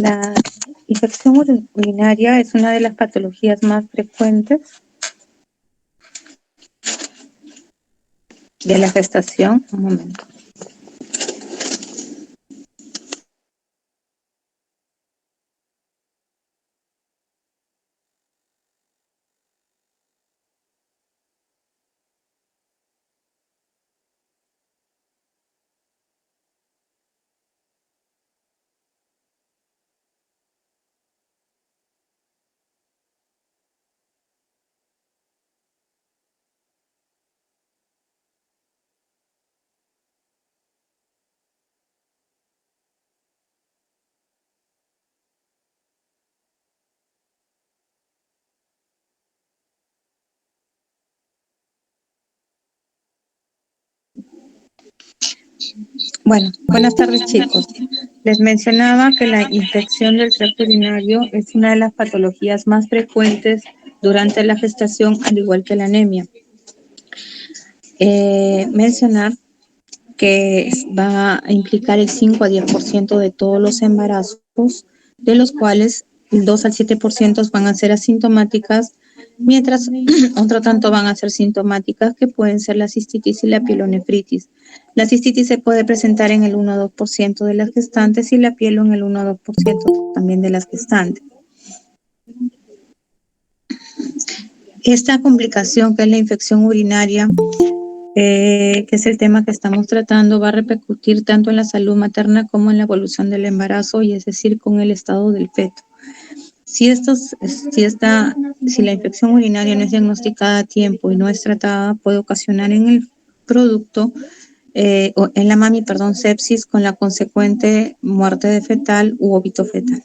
La infección urinaria es una de las patologías más frecuentes de la gestación. Un momento. Bueno, buenas tardes, chicos. Les mencionaba que la infección del tracto urinario es una de las patologías más frecuentes durante la gestación, al igual que la anemia. Mencionar que va a implicar el 5 a 10% de todos los embarazos, de los cuales el 2 al 7% van a ser asintomáticas, mientras otro tanto van a ser sintomáticas, que pueden ser la cistitis y la pielonefritis. La cistitis se puede presentar en el 1 a 2% de las gestantes y la pielo en el 1 a 2% también de las gestantes. Esta complicación, que es la infección urinaria, que es el tema que estamos tratando, va a repercutir tanto en la salud materna como en la evolución del embarazo, y es decir, con el estado del feto. Si la infección urinaria no es diagnosticada a tiempo y no es tratada, puede ocasionar en el producto, o en la mami, sepsis, con la consecuente muerte de fetal u óbito fetal.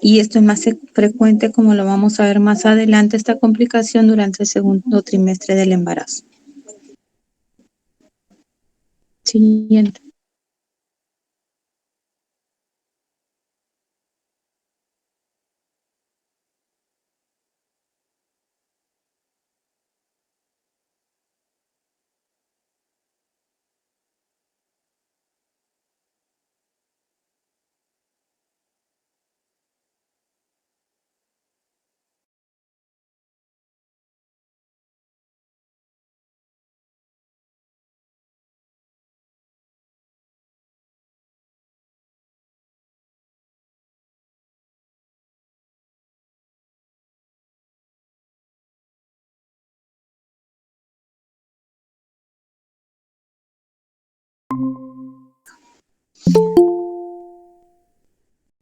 Y esto es más frecuente, como lo vamos a ver más adelante, esta complicación durante el segundo trimestre del embarazo. Siguiente.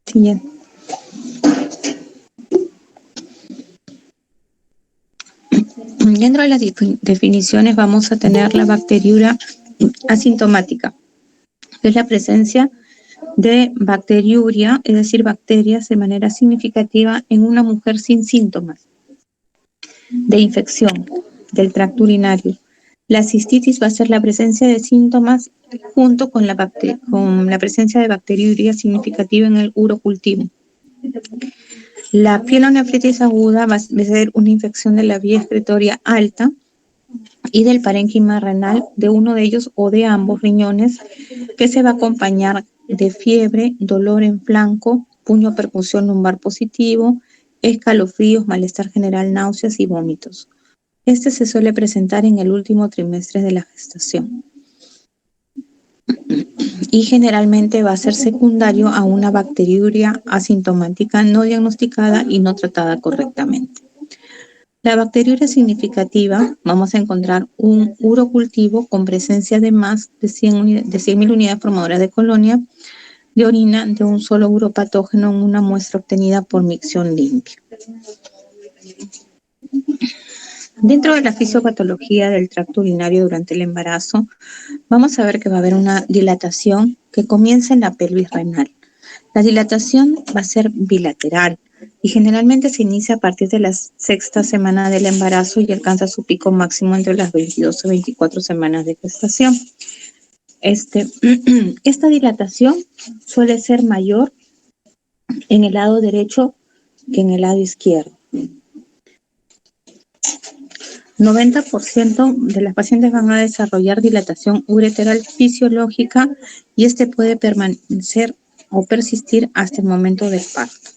Siguiente. Dentro de las definiciones vamos a tener la bacteriuria asintomática, que es la presencia de bacteriuria, es decir, bacterias de manera significativa en una mujer sin síntomas de infección del tracto urinario. La cistitis va a ser la presencia de síntomas junto con la presencia de bacteriuria significativa en el urocultivo. La pielonefritis aguda va a ser una infección de la vía excretoria alta y del parénquima renal, de uno de ellos o de ambos riñones, que se va a acompañar de fiebre, dolor en flanco, puño percusión lumbar positivo, escalofríos, malestar general, náuseas y vómitos. Este se suele presentar en el último trimestre de la gestación y generalmente va a ser secundario a una bacteriuria asintomática no diagnosticada y no tratada correctamente. La bacteriuria significativa, vamos a encontrar un urocultivo con presencia de más de 100.000 unidades formadoras de colonia de orina de un solo uropatógeno en una muestra obtenida por micción limpia. Dentro de la fisiopatología del tracto urinario durante el embarazo, vamos a ver que va a haber una dilatación que comienza en la pelvis renal. La dilatación va a ser bilateral y generalmente se inicia a partir de la sexta semana del embarazo y alcanza su pico máximo entre las 22 a 24 semanas de gestación. Esta dilatación suele ser mayor en el lado derecho que en el lado izquierdo. 90% de las pacientes van a desarrollar dilatación ureteral fisiológica y puede permanecer o persistir hasta el momento del parto.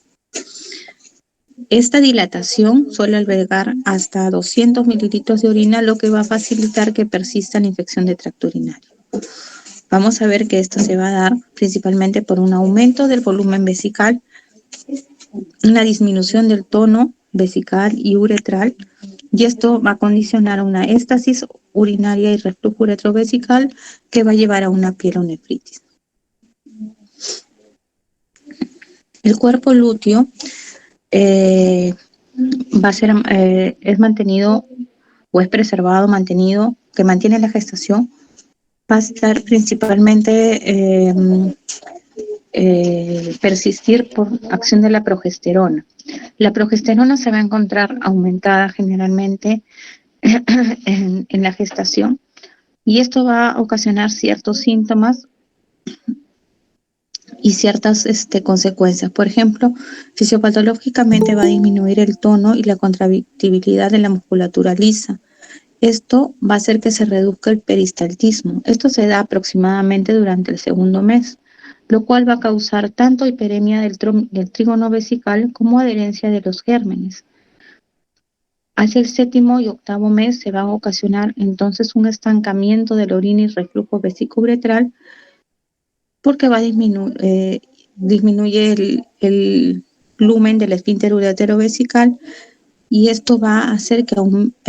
Esta dilatación suele albergar hasta 200 mililitros de orina, lo que va a facilitar que persista la infección de tracto urinario. Vamos a ver que esto se va a dar principalmente por un aumento del volumen vesical, una disminución del tono vesical y uretral, y esto va a condicionar a una éstasis urinaria y reflujo uretrovesical que va a llevar a una pielonefritis. El cuerpo lúteo va a ser, es mantenido o es preservado, mantenido, que mantiene la gestación, va a estar principalmente persistir por acción de la progesterona. La progesterona se va a encontrar aumentada generalmente en la gestación y esto va a ocasionar ciertos síntomas y ciertas consecuencias. Por ejemplo, fisiopatológicamente va a disminuir el tono y la contractibilidad de la musculatura lisa. Esto va a hacer que se reduzca el peristaltismo. Esto se da aproximadamente durante el segundo mes, lo cual va a causar tanto hiperemia del trígono vesical como adherencia de los gérmenes. Hacia el séptimo y octavo mes se va a ocasionar entonces un estancamiento de la orina y reflujo vesicouretral porque va a disminuye el lumen del esfínter ureterovesical y esto va a hacer que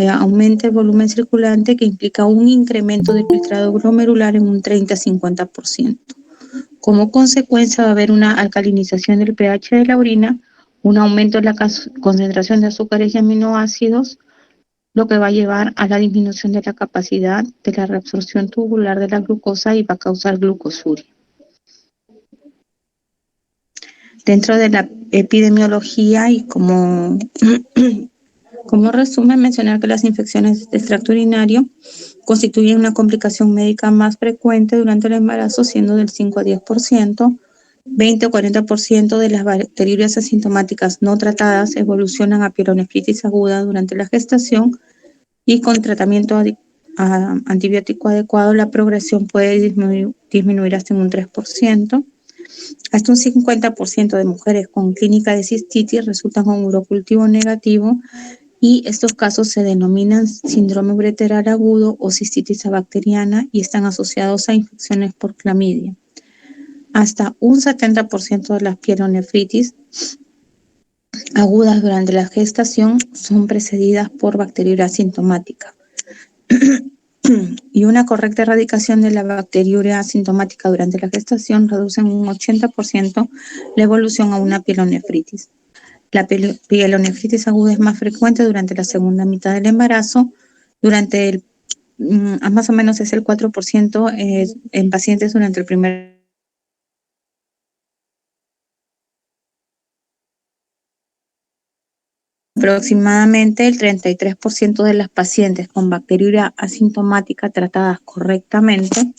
aumente el volumen circulante, que implica un incremento del filtrado glomerular en un 30-50%. Como consecuencia va a haber una alcalinización del pH de la orina, un aumento de la concentración de azúcares y aminoácidos, lo que va a llevar a la disminución de la capacidad de la reabsorción tubular de la glucosa y va a causar glucosuria. Dentro de la epidemiología y como resumen, mencionar que las infecciones de tracto urinario constituyen una complicación médica más frecuente durante el embarazo, siendo del 5 a 10%. 20 o 40% de las bacteriurias asintomáticas no tratadas evolucionan a pielonefritis aguda durante la gestación y con tratamiento antibiótico adecuado la progresión puede disminuir hasta en un 3%. Hasta un 50% de mujeres con clínica de cistitis resultan con urocultivo negativo y estos casos se denominan síndrome ureteral agudo o cistitis bacteriana y están asociados a infecciones por clamidia. Hasta un 70% de las pielonefritis agudas durante la gestación son precedidas por bacteriuria asintomática. Y una correcta erradicación de la bacteriuria asintomática durante la gestación reduce en un 80% la evolución a una pielonefritis. La pielonefritis aguda es más frecuente durante la segunda mitad del embarazo, durante más o menos es el 4% en pacientes durante el primer. Aproximadamente el 33% de las pacientes con bacteriuria asintomática tratadas correctamente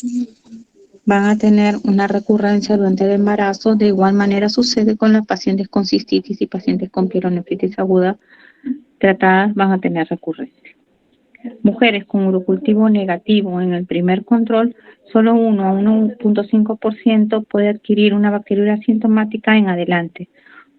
van a tener una recurrencia durante el embarazo. De igual manera sucede con las pacientes con cistitis y pacientes con pielonefritis aguda tratadas van a tener recurrencia. Mujeres con urocultivo negativo en el primer control, solo 1 a 1.5% puede adquirir una bacteriuria asintomática en adelante,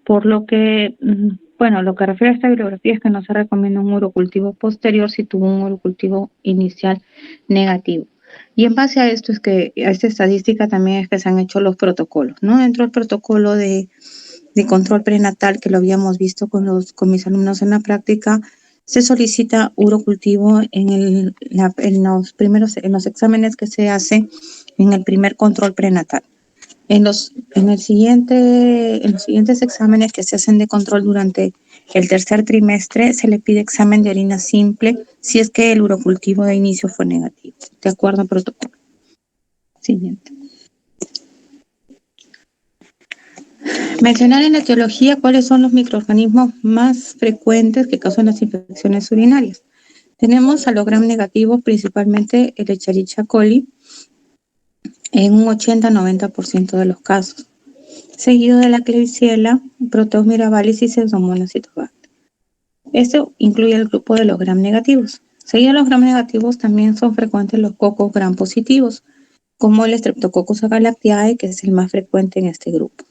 por lo que, lo que refiere a esta bibliografía es que no se recomienda un urocultivo posterior si tuvo un urocultivo inicial negativo. Y en base a esto es que, a esta estadística también es que se han hecho los protocolos, ¿no? Dentro del protocolo de control prenatal que lo habíamos visto con mis alumnos en la práctica, se solicita urocultivo en los exámenes que se hace en el primer control prenatal. En los siguientes exámenes que se hacen de control durante el tercer trimestre, se le pide examen de orina simple si es que el urocultivo de inicio fue negativo, de acuerdo al protocolo. Siguiente. Mencionar en la etiología cuáles son los microorganismos más frecuentes que causan las infecciones urinarias. Tenemos a los gram negativos, principalmente el Escherichia coli, en un 80-90% de los casos, seguido de la Klebsiella, Proteus mirabilis y Pseudomonas cytobacter. Esto incluye el grupo de los gram negativos. Seguido de los gram negativos también son frecuentes los cocos gram positivos, como el Streptococcus agalactiae, que es el más frecuente en este grupo.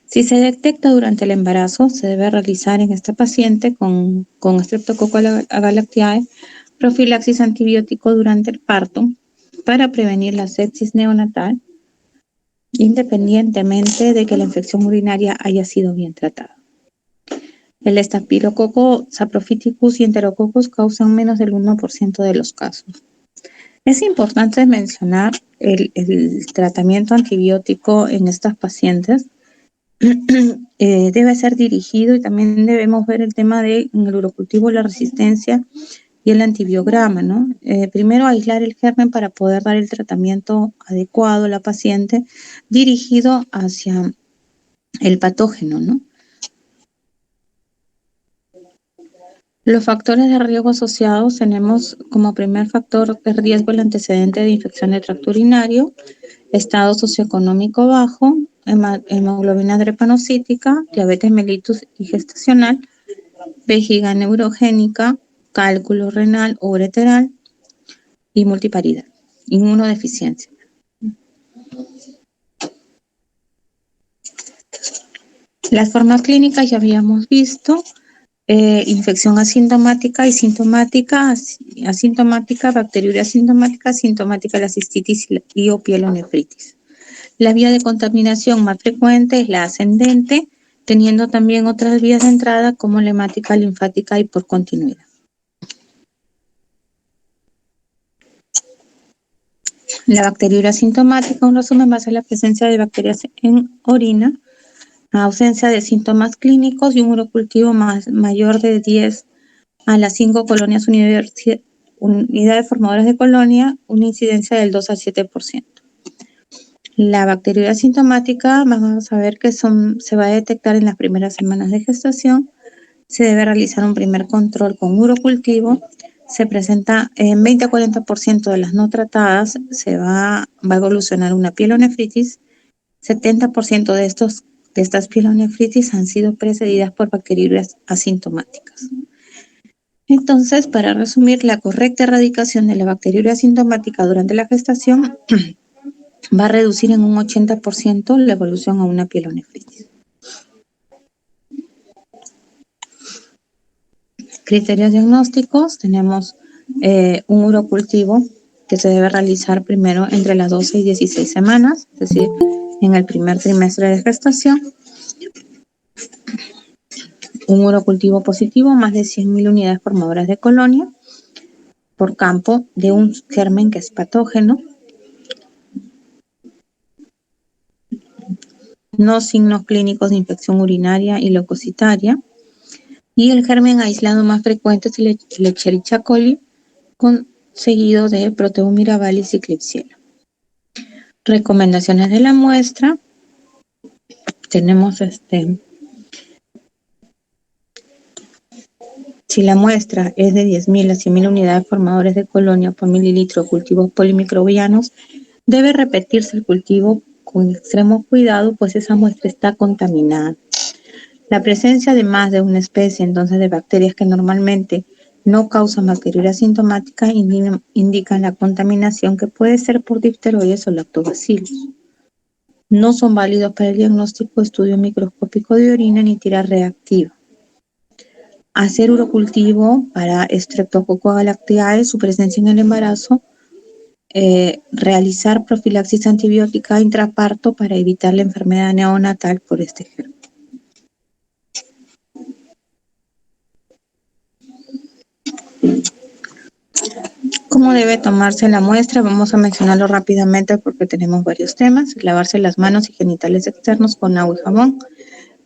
Si se detecta durante el embarazo, se debe realizar en esta paciente con Streptococcus agalactiae profilaxis antibiótico durante el parto para prevenir la sepsis neonatal, independientemente de que la infección urinaria haya sido bien tratada. El estafilococo saprophyticus y enterococcus causan menos del 1% de los casos. Es importante mencionar el tratamiento antibiótico en estas pacientes. Debe ser dirigido y también debemos ver el tema de en el urocultivo la resistencia y el antibiograma, ¿no? Primero aislar el germen para poder dar el tratamiento adecuado a la paciente dirigido hacia el patógeno, ¿no? Los factores de riesgo asociados tenemos como primer factor de riesgo el antecedente de infección de tracto urinario, estado socioeconómico bajo, hemoglobina drepanocítica, diabetes mellitus y gestacional, vejiga neurogénica, cálculo renal o ureteral y multiparidad, inmunodeficiencia. Las formas clínicas ya habíamos visto, infección asintomática y sintomática, asintomática, bacteriuria asintomática, sintomática la cistitis y o pielonefritis. La vía de contaminación más frecuente es la ascendente, teniendo también otras vías de entrada como la hemática, linfática y por continuidad. La bacteriuria asintomática, un resumen, basa en la presencia de bacterias en orina, ausencia de síntomas clínicos y un urocultivo mayor de 10 a las 5 colonias unidades formadoras de colonia, una incidencia del 2 al 7%. La bacteriuria asintomática, vamos a ver que se va a detectar en las primeras semanas de gestación. Se debe realizar un primer control con urocultivo. Se presenta en 20 a 40% de las no tratadas, va a evolucionar una pielonefritis. 70% de estas pielonefritis han sido precedidas por bacteriurias asintomáticas. Entonces, para resumir, la correcta erradicación de la bacteriuria asintomática durante la gestación va a reducir en un 80% la evolución a una pielonefritis. Criterios diagnósticos, tenemos un urocultivo que se debe realizar primero entre las 12 y 16 semanas, es decir, en el primer trimestre de gestación. Un urocultivo positivo, más de 100.000 unidades formadoras de colonia por campo de un germen que es patógeno. No signos clínicos de infección urinaria y leucocitaria. Y el germen aislado más frecuente es el Escherichia coli, seguido de Proteus mirabilis y Klebsiella. Recomendaciones de la muestra. Tenemos si la muestra es de 10.000 a 100.000 unidades formadores de colonia por mililitro de cultivos polimicrobianos, debe repetirse el cultivo con extremo cuidado, pues esa muestra está contaminada. La presencia de más de una especie, entonces, de bacterias que normalmente no causan bacteriuria asintomática indican la contaminación que puede ser por difteroides o lactobacillus. No son válidos para el diagnóstico, estudio microscópico de orina ni tira reactiva. Hacer urocultivo para Streptococcus agalactiae, su presencia en el embarazo, realizar profilaxis antibiótica intraparto para evitar la enfermedad neonatal por este germen. ¿Cómo debe tomarse la muestra? Vamos a mencionarlo rápidamente porque tenemos varios temas. Lavarse las manos y genitales externos con agua y jabón.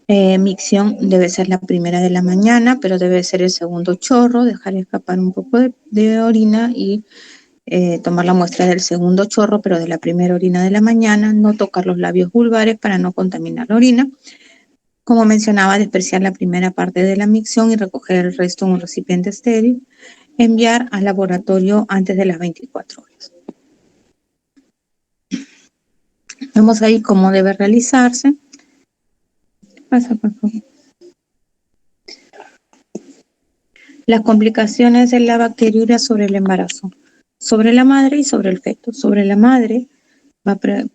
Micción debe ser la primera de la mañana, pero debe ser el segundo chorro, dejar escapar un poco de orina y tomar la muestra del segundo chorro, pero de la primera orina de la mañana. No tocar los labios vulvares para no contaminar la orina. Como mencionaba, despreciar la primera parte de la micción y recoger el resto en un recipiente estéril. Enviar al laboratorio antes de las 24 horas. Vamos a ir cómo debe realizarse. Pasa, por favor. Las complicaciones de la bacteriuria sobre el embarazo, sobre la madre y sobre el feto. Sobre la madre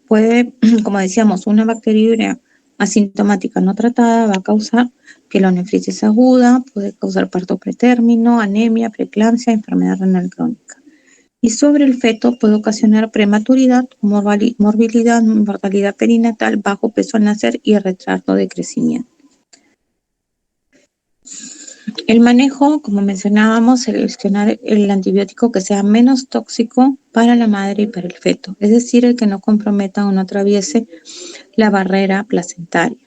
puede, como decíamos, una bacteriuria asintomática no tratada va a causar pielonefritis aguda, puede causar parto pretérmino, anemia, preeclampsia, enfermedad renal crónica. Y sobre el feto puede ocasionar prematuridad, morbilidad, mortalidad perinatal, bajo peso al nacer y retraso de crecimiento. El manejo, como mencionábamos, seleccionar el antibiótico que sea menos tóxico para la madre y para el feto, es decir, el que no comprometa o no atraviese la barrera placentaria.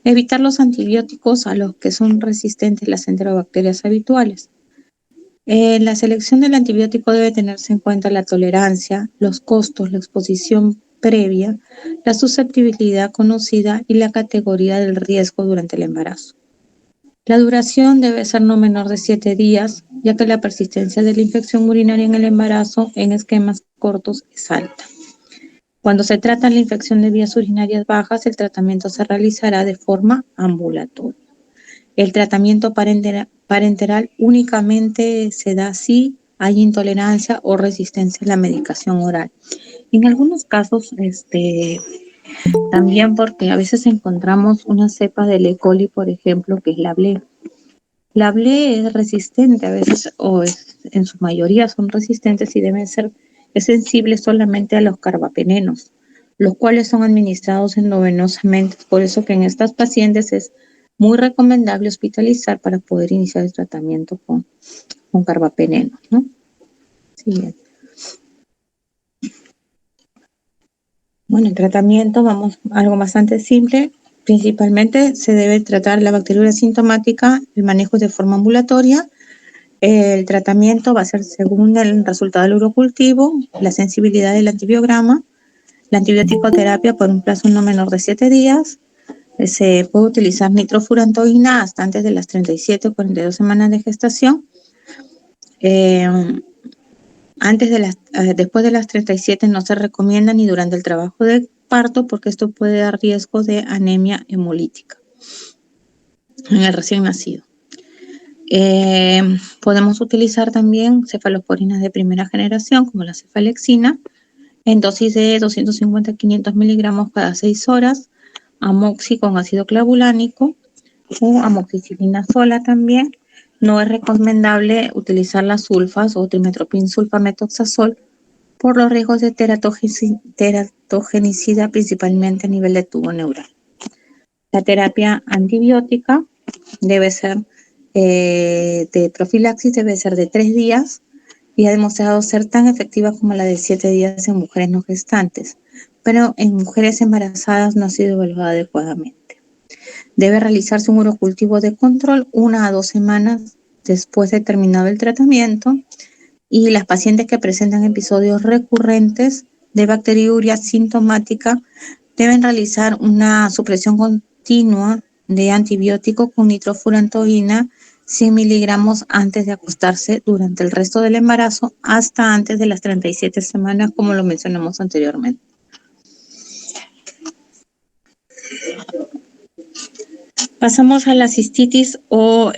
Evitar los antibióticos a los que son resistentes las enterobacterias habituales. En la selección del antibiótico debe tenerse en cuenta la tolerancia, los costos, la exposición previa, la susceptibilidad conocida y la categoría del riesgo durante el embarazo. La duración debe ser no menor de 7 días, ya que la persistencia de la infección urinaria en el embarazo en esquemas cortos es alta. Cuando se trata la infección de vías urinarias bajas, el tratamiento se realizará de forma ambulatoria. El tratamiento parenteral únicamente se da si hay intolerancia o resistencia a la medicación oral. En algunos casos, también porque a veces encontramos una cepa del E. coli, por ejemplo, que es la BLE. La BLE es resistente a veces, en su mayoría son resistentes y es sensible solamente a los carbapenenos, los cuales son administrados endovenosamente. Por eso que en estas pacientes es muy recomendable hospitalizar para poder iniciar el tratamiento con carbapenenos, ¿no? Siguiente. Bueno, el tratamiento, vamos a algo bastante simple. Principalmente se debe tratar la bacteriuria asintomática, el manejo de forma ambulatoria. El tratamiento va a ser según el resultado del urocultivo, la sensibilidad del antibiograma, la antibiótico-terapia por un plazo no menor de 7 días. Se puede utilizar nitrofurantoína hasta antes de las 37 o 42 semanas de gestación. Después de las 37 no se recomienda ni durante el trabajo de parto porque esto puede dar riesgo de anemia hemolítica en el recién nacido. Podemos utilizar también cefalosporinas de primera generación como la cefalexina en dosis de 250 a 500 miligramos cada 6 horas, amoxi con ácido clavulánico o amoxicilina sola también. No es recomendable utilizar las sulfas o trimethoprim sulfamethoxazol por los riesgos de teratogenicidad, principalmente a nivel de tubo neural. La terapia antibiótica debe ser de profilaxis, debe ser de 3 días y ha demostrado ser tan efectiva como la de 7 días en mujeres no gestantes, pero en mujeres embarazadas no ha sido evaluada adecuadamente. Debe realizarse un urocultivo de control 1 a 2 semanas después de terminado el tratamiento y las pacientes que presentan episodios recurrentes de bacteriuria sintomática deben realizar una supresión continua de antibiótico con nitrofurantoína 100 miligramos antes de acostarse durante el resto del embarazo hasta antes de las 37 semanas, como lo mencionamos anteriormente. Pasamos a la cistitis o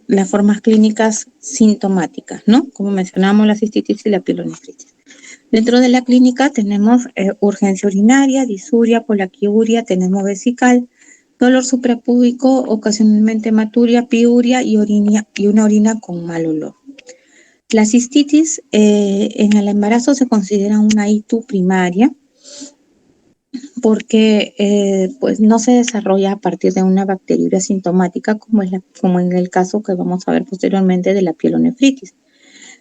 las formas clínicas sintomáticas, ¿no? Como mencionamos, la cistitis y la pielonefritis. Dentro de la clínica tenemos urgencia urinaria, disuria, polaquiuria, tenemos vesical, dolor suprapúbico, ocasionalmente hematuria, piuria y una orina con mal olor. La cistitis en el embarazo se considera una ITU primaria porque pues no se desarrolla a partir de una bacteriuria sintomática como en el caso que vamos a ver posteriormente de la pielonefritis.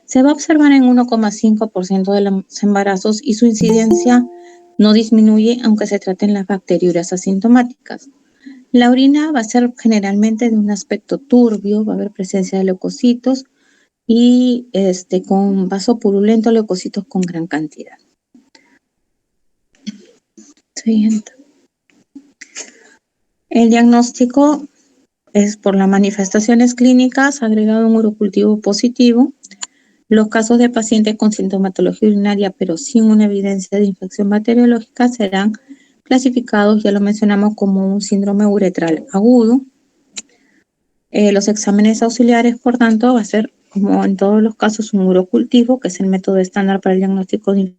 Se va a observar en 1,5% de los embarazos y su incidencia no disminuye aunque se traten las bacteriurias asintomáticas. La orina va a ser generalmente de un aspecto turbio, va a haber presencia de leucocitos y con vaso purulento, leucocitos con gran cantidad. Siguiente. El diagnóstico es por las manifestaciones clínicas, agregado un urocultivo positivo. Los casos de pacientes con sintomatología urinaria pero sin una evidencia de infección bacteriológica serán clasificados, ya lo mencionamos, como un síndrome uretral agudo. Los exámenes auxiliares, por tanto, va a ser, como en todos los casos, un urocultivo, que es el método estándar para el diagnóstico de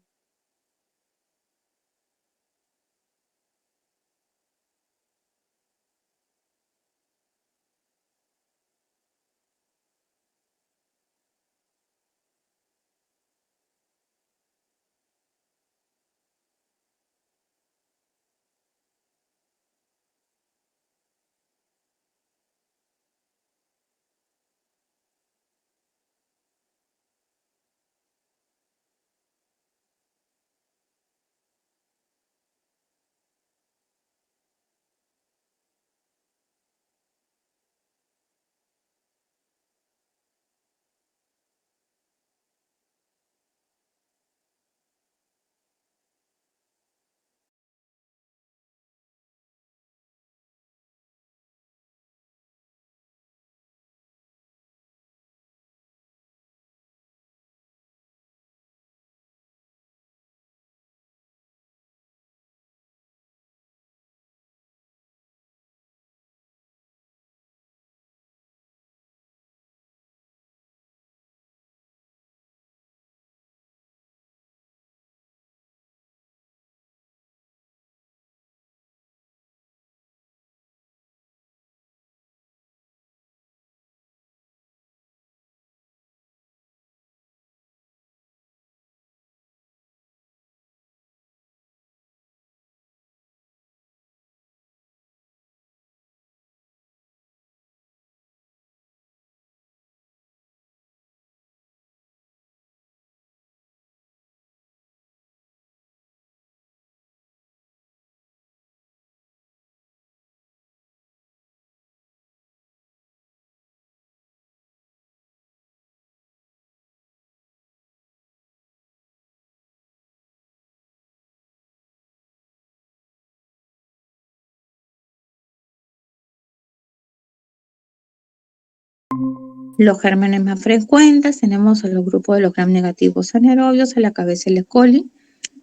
Los gérmenes más frecuentes tenemos el grupo de los gram negativos anaerobios, a la cabeza el E. coli,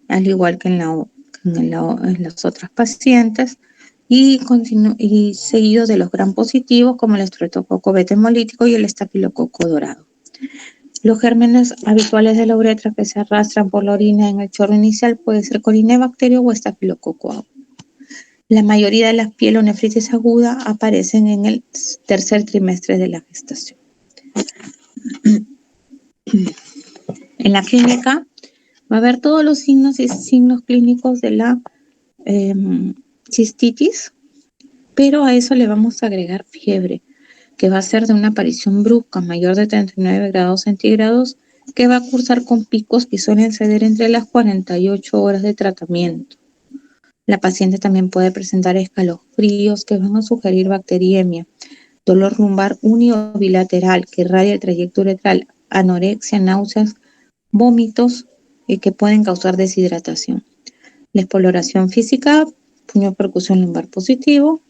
al igual que en las otras pacientes, y seguidos de los gram positivos como el estreptococo beta hemolítico y el estafilococo dorado. Los gérmenes habituales de la uretra que se arrastran por la orina en el chorro inicial puede ser corinebacterio o estafilococo aureus. La mayoría de las pielonefritis aguda aparecen en el tercer trimestre de la gestación. En la clínica va a haber todos los signos clínicos de la cistitis, pero a eso le vamos a agregar fiebre, que va a ser de una aparición brusca mayor de 39 grados centígrados, que va a cursar con picos que suelen ceder entre las 48 horas de tratamiento. La paciente también puede presentar escalofríos que van a sugerir bacteriemia, dolor lumbar uni o bilateral que irradia el trayecto uretral, anorexia, náuseas, vómitos que pueden causar deshidratación. La exploración física, puño percusión lumbar positivo,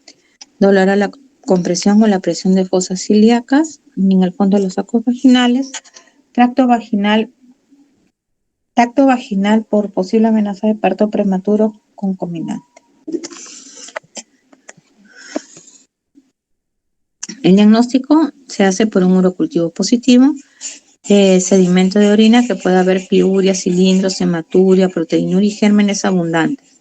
dolor a la compresión o la presión de fosas ilíacas en el fondo de los sacos vaginales, tacto vaginal por posible amenaza de parto prematuro concomitante. El diagnóstico se hace por un urocultivo positivo, sedimento de orina que puede haber piuria, cilindros, hematuria, proteinuria y gérmenes abundantes.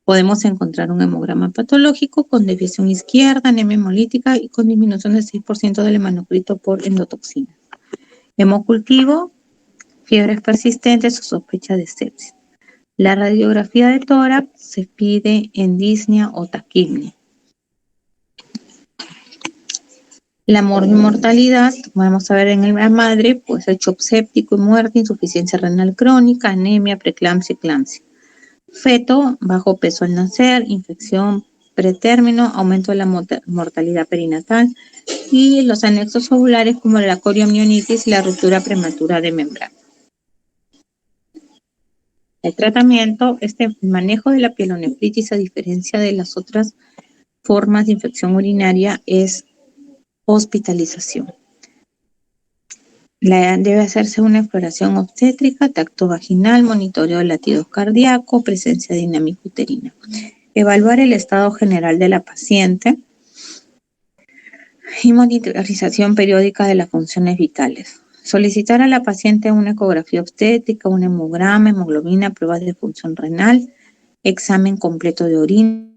Podemos encontrar un hemograma patológico con desviación izquierda, anemia hemolítica y con disminución del 6% del hematocrito por endotoxina. Hemocultivo, fiebres persistentes o sospecha de sepsis. La radiografía de tórax se pide en disnea o taquipnea. La mortalidad, vamos a ver en la madre, pues el shock séptico y muerte, insuficiencia renal crónica, anemia, preeclampsia, eclampsia. Feto, bajo peso al nacer, infección pretérmino, aumento de la mortalidad perinatal y los anexos ovulares como la coriomionitis y la ruptura prematura de membrana. El tratamiento, el manejo de la pielonefritis, a diferencia de las otras formas de infección urinaria, es hospitalización. Debe hacerse una exploración obstétrica, tacto vaginal, monitoreo de latidos cardíacos, presencia dinámica uterina. Evaluar el estado general de la paciente y monitorización periódica de las funciones vitales. Solicitar a la paciente una ecografía obstétrica, un hemograma, hemoglobina, pruebas de función renal, examen completo de orina.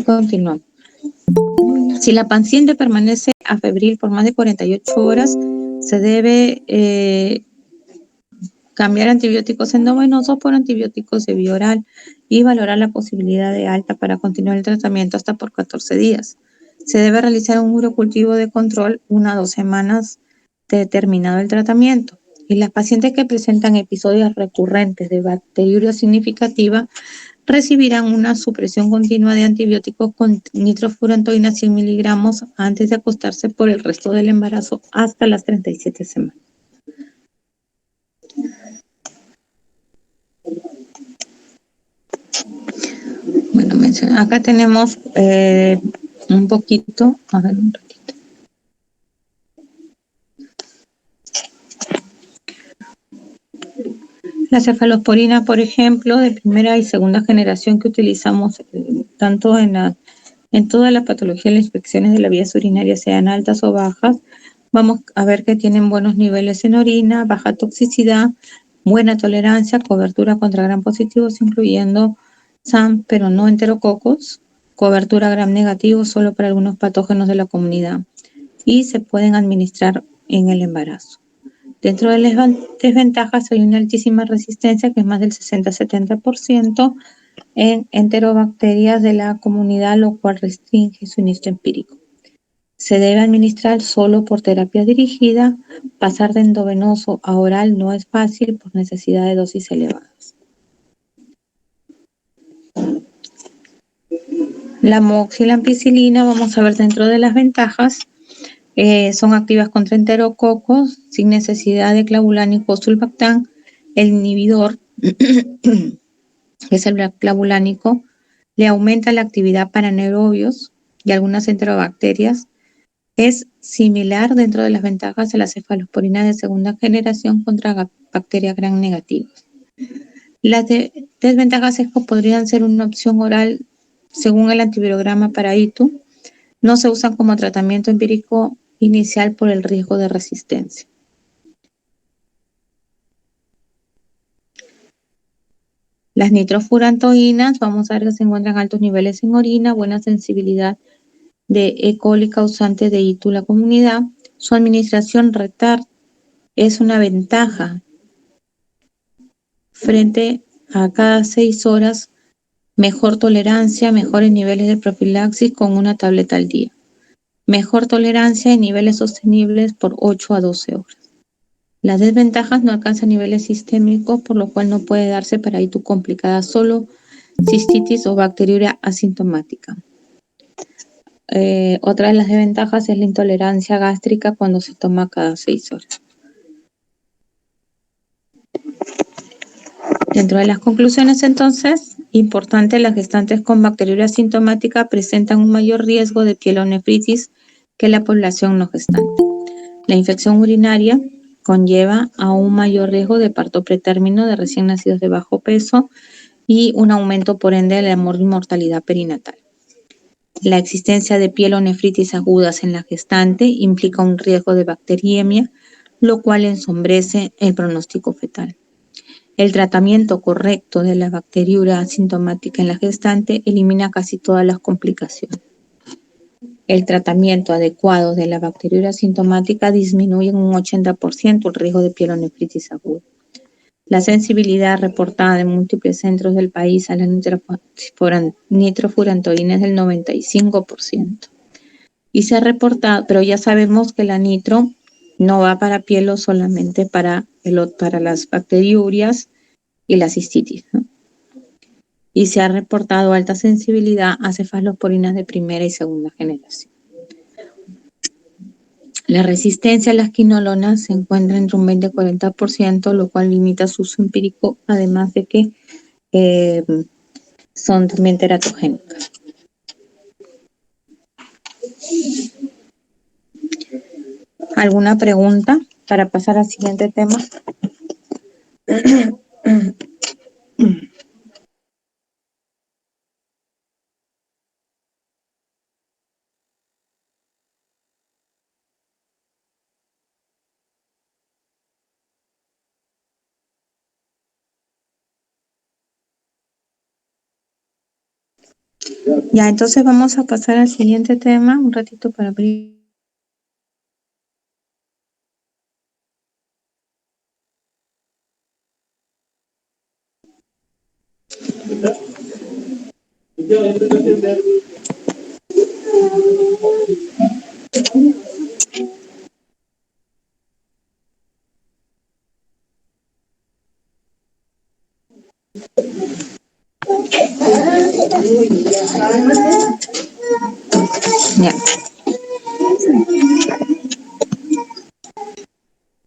Continuamos. Si la paciente permanece afebril por más de 48 horas, se debe cambiar antibióticos endovenosos por antibióticos de vía oral y valorar la posibilidad de alta para continuar el tratamiento hasta por 14 días. Se debe realizar un urocultivo de control 1 a 2 semanas de terminado el tratamiento. Y las pacientes que presentan episodios recurrentes de bacteriuria significativa recibirán una supresión continua de antibióticos con nitrofurantoína 100 miligramos antes de acostarse por el resto del embarazo hasta las 37 semanas. Bueno, acá tenemos un poquito, a ver un ratito. La cefalosporina, por ejemplo, de primera y segunda generación que utilizamos tanto en todas las patologías y las infecciones de las vías urinarias, sean altas o bajas, vamos a ver que tienen buenos niveles en orina, baja toxicidad, buena tolerancia, cobertura contra gram positivos, incluyendo SAM, pero no enterococos, cobertura gram negativo solo para algunos patógenos de la comunidad, y se pueden administrar en el embarazo. Dentro de las desventajas hay una altísima resistencia, que es más del 60-70%, en enterobacterias de la comunidad, lo cual restringe su inicio empírico. Se debe administrar solo por terapia dirigida. Pasar de endovenoso a oral no es fácil por necesidad de dosis elevadas. La moxilampicilina, vamos a ver dentro de las ventajas, son activas contra enterococos sin necesidad de clavulánico o sulbactam. El inhibidor, que es el clavulánico, le aumenta la actividad para anaerobios y algunas enterobacterias. Es similar dentro de las ventajas a la cefalosporina de segunda generación contra bacterias gram negativas. Las desventajas es que podrían ser una opción oral según el antivirograma para ITU. No se usan como tratamiento empírico inicial por el riesgo de resistencia. Las nitrofurantoínas, vamos a ver que se encuentran altos niveles en orina, buena sensibilidad de E. coli causante de ITU la comunidad. Su administración rectal es una ventaja frente a cada 6 horas, mejor tolerancia, mejores niveles de profilaxis con una tableta al día. Mejor tolerancia en niveles sostenibles por 8 a 12 horas. Las desventajas: no alcanza niveles sistémicos, por lo cual no puede darse para ITU complicada, solo cistitis o bacteriuria asintomática. Otra de las desventajas es la intolerancia gástrica cuando se toma cada 6 horas. Dentro de las conclusiones, entonces, importante, las gestantes con bacteriuria asintomática presentan un mayor riesgo de pielonefritis que la población no gestante. La infección urinaria conlleva a un mayor riesgo de parto pretérmino de recién nacidos de bajo peso y un aumento, por ende, de la mortalidad perinatal. La existencia de pielonefritis agudas en la gestante implica un riesgo de bacteriemia, lo cual ensombrece el pronóstico fetal. El tratamiento correcto de la bacteriuria asintomática en la gestante elimina casi todas las complicaciones. El tratamiento adecuado de la bacteriuria asintomática disminuye en un 80% el riesgo de pielonefritis aguda. La sensibilidad reportada en múltiples centros del país a la nitrofurantoína es del 95%. Y se ha reportado, pero ya sabemos que la nitro no va para piel, solamente para las bacteriurias y la cistitis, ¿no? Y se ha reportado alta sensibilidad a cefalosporinas de primera y segunda generación. La resistencia a las quinolonas se encuentra entre un 20 y 40%, lo cual limita su uso empírico, además de que son también teratogénicas. ¿Alguna pregunta para pasar al siguiente tema? Ya, entonces vamos a pasar al siguiente tema, un ratito para abrir. Ya.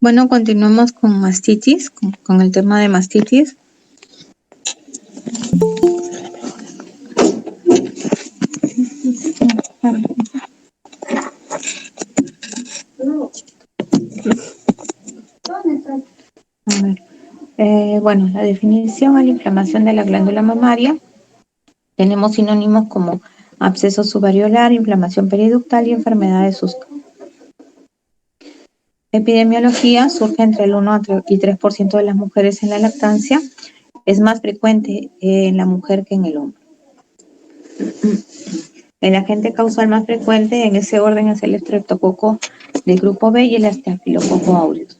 Bueno, continuamos con mastitis, con el tema de mastitis. A ver. Bueno, la definición es la inflamación de la glándula mamaria. Tenemos sinónimos como absceso subariolar, inflamación periductal y enfermedad de sus. Epidemiología: surge entre el 1 y 3% de las mujeres en la lactancia. Es más frecuente en la mujer que en el hombre. El agente causal más frecuente en ese orden es el estreptococo del grupo B y el estafilococo aureus.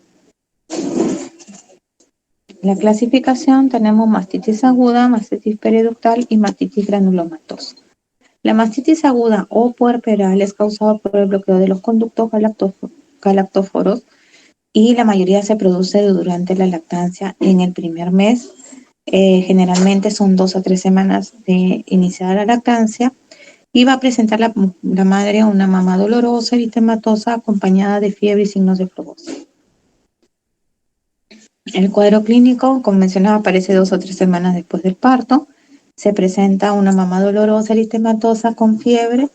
La clasificación: tenemos mastitis aguda, mastitis periductal y mastitis granulomatosa. La mastitis aguda o puerperal es causada por el bloqueo de los conductos galactóforos y la mayoría se produce durante la lactancia en el primer mes. Generalmente son 2 a 3 semanas de iniciada la lactancia y va a presentar la madre una mama dolorosa, eritematosa, acompañada de fiebre y signos de flobosis. El cuadro clínico, como mencionaba, aparece 2 o 3 semanas después del parto. Se presenta una mama dolorosa, eritematosa, con fiebre,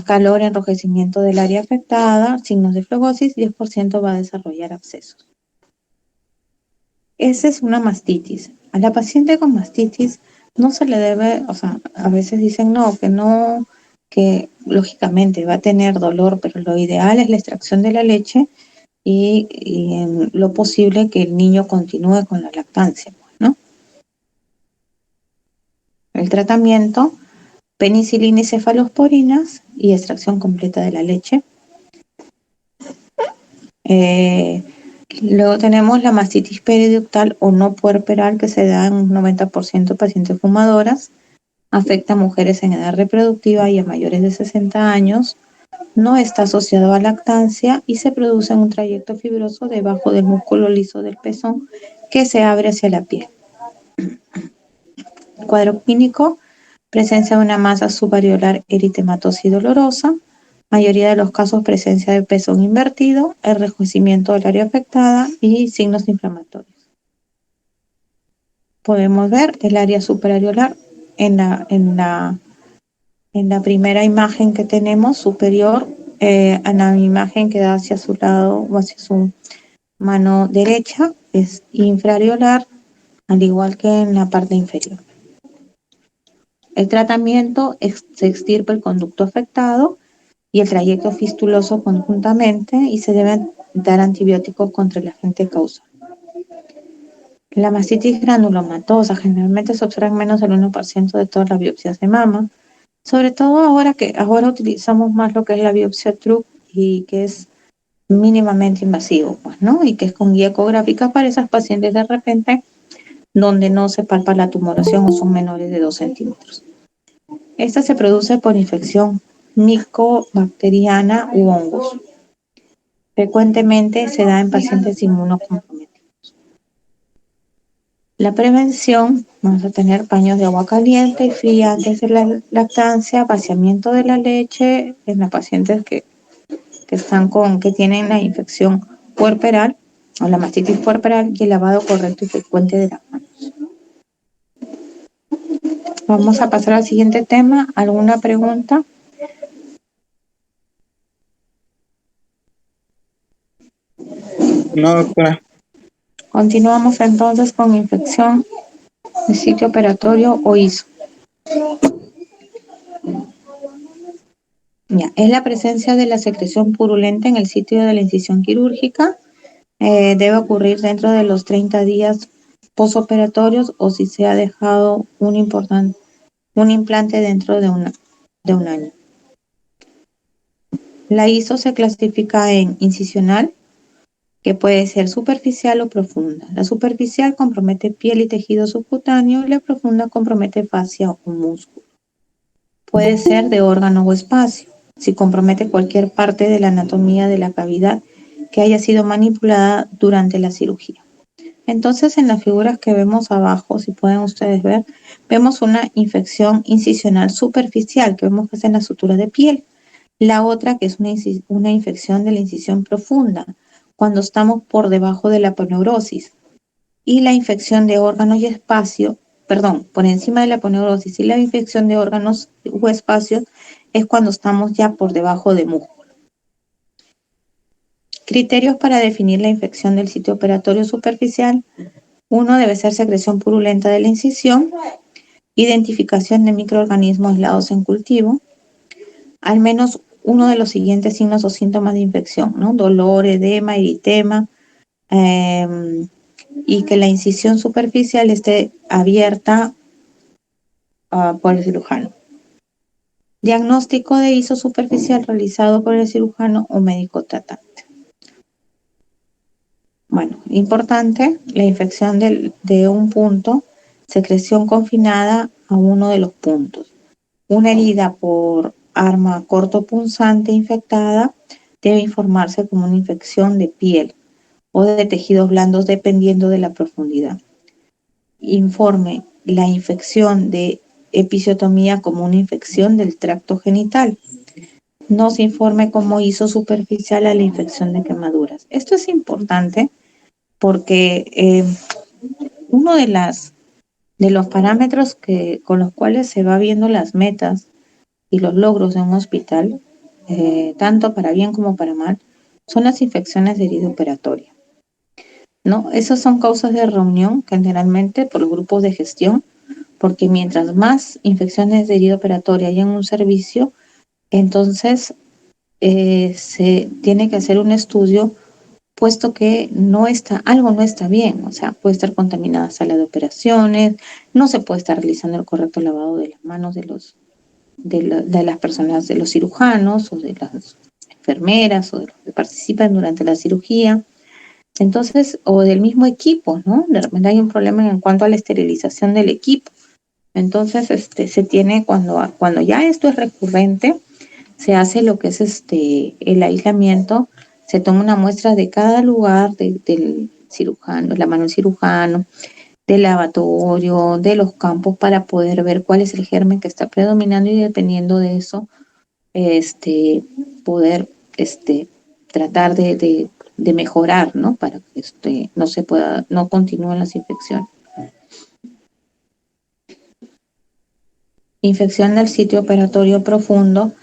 calor, enrojecimiento del área afectada, signos de flobosis, 10% va a desarrollar abscesos. Esa es una mastitis. A la paciente con mastitis no se le debe, o sea, a veces dicen no, que lógicamente va a tener dolor, pero lo ideal es la extracción de la leche y en lo posible que el niño continúe con la lactancia, ¿no? El tratamiento: penicilina y cefalosporinas y extracción completa de la leche. Luego tenemos la mastitis periductal o no puerperal, que se da en un 90% de pacientes fumadoras. Afecta a mujeres en edad reproductiva y a mayores de 60 años. No está asociado a lactancia y se produce en un trayecto fibroso debajo del músculo liso del pezón que se abre hacia la piel. Cuadro clínico: presencia de una masa subariolar eritematosa y dolorosa. Mayoría de los casos presencia de pezón invertido, enrojecimiento del área afectada y signos inflamatorios. Podemos ver el área suprareolar en la primera imagen que tenemos superior, a la imagen que da hacia su lado o hacia su mano derecha es infrareolar, al igual que en la parte inferior. El tratamiento se extirpa el conducto afectado y el trayecto fistuloso conjuntamente y se deben dar antibióticos contra el agente causal. La mastitis granulomatosa generalmente se observa en menos del 1% de todas las biopsias de mama, sobre todo ahora utilizamos más lo que es la biopsia TRUC y que es mínimamente invasivo, pues, ¿no? Y que es con guía ecográfica para esas pacientes de repente donde no se palpa la tumoración o son menores de 2 centímetros. Esta se produce por infección micobacteriana u hongos. Frecuentemente se da en pacientes inmunocomprometidos. La prevención: vamos a tener paños de agua caliente y fría antes de la lactancia, vaciamiento de la leche en las pacientes que tienen la infección puerperal o la mastitis puerperal y el lavado correcto y frecuente de las manos. Vamos a pasar al siguiente tema. ¿Alguna pregunta? No, doctora. Continuamos entonces con infección de sitio operatorio o ISO. Ya, es la presencia de la secreción purulenta en el sitio de la incisión quirúrgica. Debe ocurrir dentro de los 30 días posoperatorios o si se ha dejado un implante dentro de un año. La ISO se clasifica en incisional, que puede ser superficial o profunda. La superficial compromete piel y tejido subcutáneo y la profunda compromete fascia o músculo. Puede ser de órgano o espacio, si compromete cualquier parte de la anatomía de la cavidad que haya sido manipulada durante la cirugía. Entonces, en las figuras que vemos abajo, si pueden ustedes ver, vemos una infección incisional superficial, que vemos que es en la sutura de piel. La otra, que es una infección de la incisión profunda, cuando estamos por debajo de la aponeurosis. Y la infección de órganos y espacio, perdón, por encima de la aponeurosis, y la infección de órganos o espacios es cuando estamos ya por debajo de músculo. Criterios para definir la infección del sitio operatorio superficial. Uno, debe ser secreción purulenta de la incisión, identificación de microorganismos aislados en cultivo, al menos uno de los siguientes signos o síntomas de infección, ¿no? Dolor, edema, eritema, y que la incisión superficial esté abierta por el cirujano. Diagnóstico de ISO superficial realizado por el cirujano o médico tratante. Bueno, importante, la infección de un punto, secreción confinada a uno de los puntos. Una herida por arma cortopunzante infectada debe informarse como una infección de piel o de tejidos blandos dependiendo de la profundidad. Informe la infección de episiotomía como una infección del tracto genital. No se informe como hizo superficial a la infección de quemaduras. Esto es importante porque uno de los parámetros con los cuales se va viendo las metas y los logros de un hospital, tanto para bien como para mal, son las infecciones de herida operatoria, ¿no? Esas son causas de reunión generalmente por los grupos de gestión, porque mientras más infecciones de herida operatoria hay en un servicio, entonces se tiene que hacer un estudio, puesto que algo no está bien, o sea, puede estar contaminada sala de operaciones, no se puede estar realizando el correcto lavado de las manos de las personas, de los cirujanos o de las enfermeras o de los que participan durante la cirugía. Entonces, o del mismo equipo, ¿no? De repente hay un problema en cuanto a la esterilización del equipo. Entonces, se tiene, cuando ya esto es recurrente, se hace lo que es el aislamiento, se toma una muestra de cada lugar del cirujano, la mano del cirujano, del lavatorio, de los campos, para poder ver cuál es el germen que está predominando y dependiendo de eso, poder tratar de mejorar, ¿no? Para que no continúen las infecciones. Infección del sitio operatorio profundo.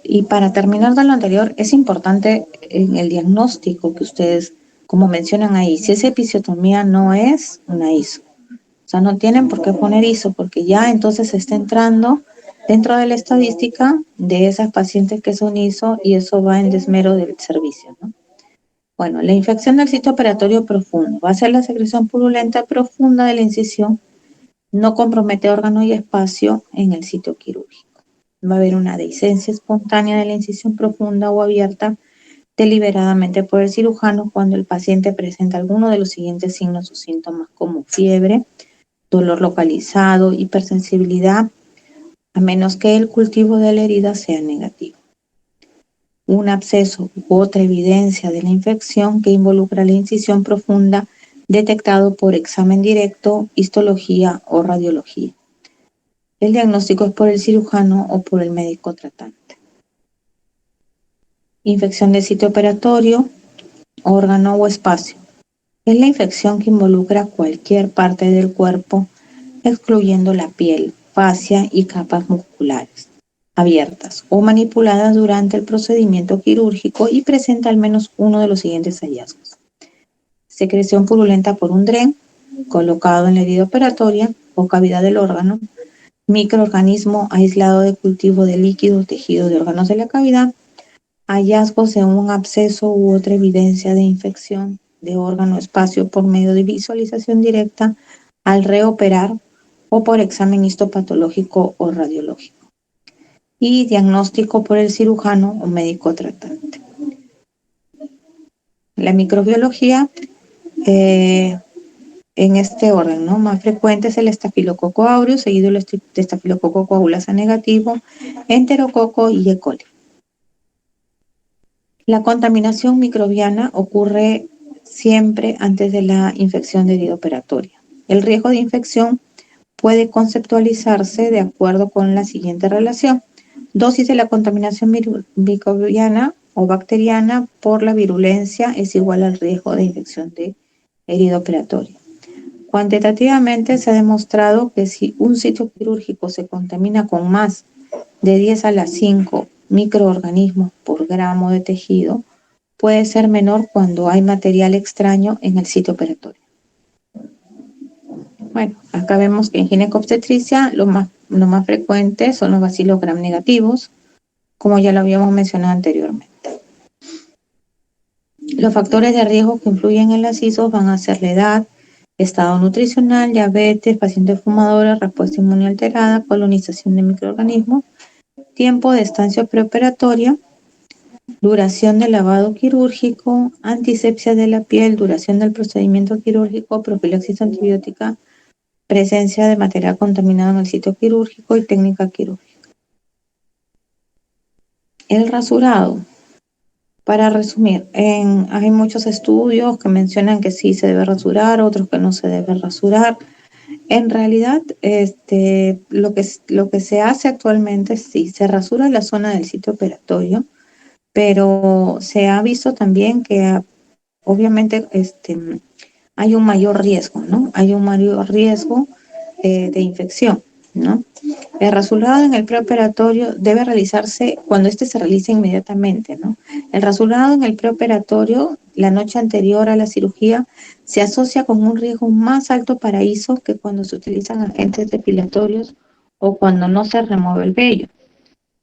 Y para terminar de lo anterior, es importante en el diagnóstico que ustedes, como mencionan ahí, si esa episiotomía no es una ISO. O sea, no tienen por qué poner ISO, porque ya entonces se está entrando dentro de la estadística de esas pacientes que son ISO y eso va en desmero del servicio, ¿no? Bueno, la infección del sitio operatorio profundo va a ser la secreción purulenta profunda de la incisión, no compromete órgano y espacio en el sitio quirúrgico. Va a haber una dehiscencia espontánea de la incisión profunda o abierta deliberadamente por el cirujano cuando el paciente presenta alguno de los siguientes signos o síntomas como fiebre, dolor localizado, hipersensibilidad, a menos que el cultivo de la herida sea negativo. Un absceso u otra evidencia de la infección que involucra la incisión profunda detectado por examen directo, histología o radiología. El diagnóstico es por el cirujano o por el médico tratante. Infección del sitio operatorio, órgano o espacio. Es la infección que involucra cualquier parte del cuerpo, excluyendo la piel, fascia y capas musculares abiertas o manipuladas durante el procedimiento quirúrgico y presenta al menos uno de los siguientes hallazgos. Secreción purulenta por un dren colocado en la herida operatoria o cavidad del órgano, microorganismo aislado de cultivo de líquido, tejido de órganos de la cavidad, hallazgos de un absceso u otra evidencia de infección de órgano o espacio por medio de visualización directa al reoperar o por examen histopatológico o radiológico. Y diagnóstico por el cirujano o médico tratante. la microbiología en este orden, ¿no? Más frecuente es el estafilococo aureus, seguido el estafilococo coagulasa negativo, enterococo y E. coli. La contaminación microbiana ocurre siempre antes de la infección de herida operatoria. El riesgo de infección puede conceptualizarse de acuerdo con la siguiente relación. Dosis de la contaminación microbiana o bacteriana por la virulencia es igual al riesgo de infección de herida operatoria. Cuantitativamente se ha demostrado que si un sitio quirúrgico se contamina con más de 10 a la 5 microorganismos por gramo de tejido, puede ser menor cuando hay material extraño en el sitio operatorio. Bueno, acá vemos que en ginecobstetricia lo más frecuente son los bacilos gram negativos, como ya lo habíamos mencionado anteriormente. Los factores de riesgo que influyen en las ISOs van a ser la edad, estado nutricional, diabetes, paciente fumadora, respuesta inmune alterada, colonización de microorganismos, tiempo de estancia preoperatoria, duración del lavado quirúrgico, antisepsia de la piel, duración del procedimiento quirúrgico, profilaxis antibiótica, presencia de material contaminado en el sitio quirúrgico y técnica quirúrgica. El rasurado. Para resumir, hay muchos estudios que mencionan que sí se debe rasurar, otros que no se debe rasurar. En realidad, lo que se hace actualmente sí, se rasura la zona del sitio operatorio, pero se ha visto también que obviamente hay un mayor riesgo, ¿no? Hay un mayor riesgo de infección, ¿no? El rasurado en el preoperatorio debe realizarse cuando se realiza inmediatamente, ¿no? El rasurado en el preoperatorio, la noche anterior a la cirugía, se asocia con un riesgo más alto para ISO que cuando se utilizan agentes depilatorios o cuando no se remueve el vello.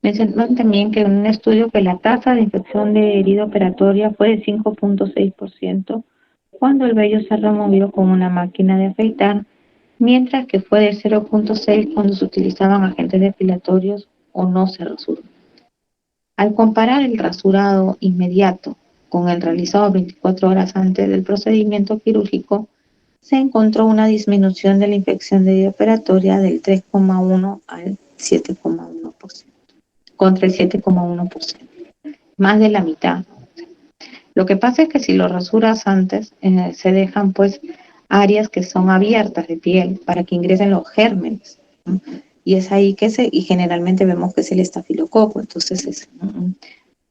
Mencionaron también que en un estudio que la tasa de infección de herida operatoria fue de 5.6% cuando el vello se removió con una máquina de afeitar, mientras que fue de 0.6 cuando se utilizaban agentes depilatorios o no se rasuró. Al comparar el rasurado inmediato con el realizado 24 horas antes del procedimiento quirúrgico, se encontró una disminución de la infección de herida operatoria del 3,1 al 7,1%, contra el 7,1%, más de la mitad. Lo que pasa es que si lo rasuras antes, se dejan pues áreas que son abiertas de piel para que ingresen los gérmenes, ¿no? Y es ahí y generalmente vemos que es el estafilococo, entonces es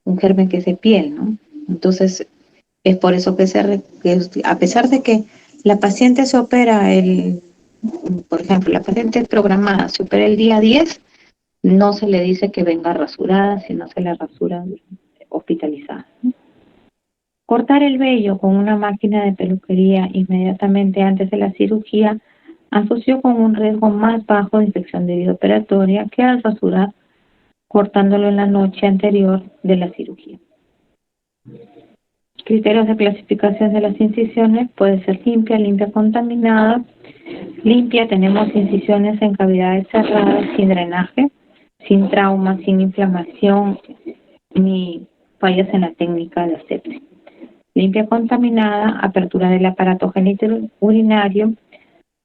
un germen que es de piel, ¿no? Entonces es por eso que a pesar de que la paciente se opera por ejemplo, la paciente programada se opera el día 10, no se le dice que venga rasurada, sino se la rasura hospitalizada, ¿no? Cortar el vello con una máquina de peluquería inmediatamente antes de la cirugía asoció con un riesgo más bajo de infección de herida operatoria que al rasurar cortándolo en la noche anterior de la cirugía. Criterios de clasificación de las incisiones: puede ser limpia contaminada. Limpia, tenemos incisiones en cavidades cerradas, sin drenaje, sin trauma, sin inflamación, ni fallas en la técnica de asepsia. Limpia contaminada, apertura del aparato genital urinario,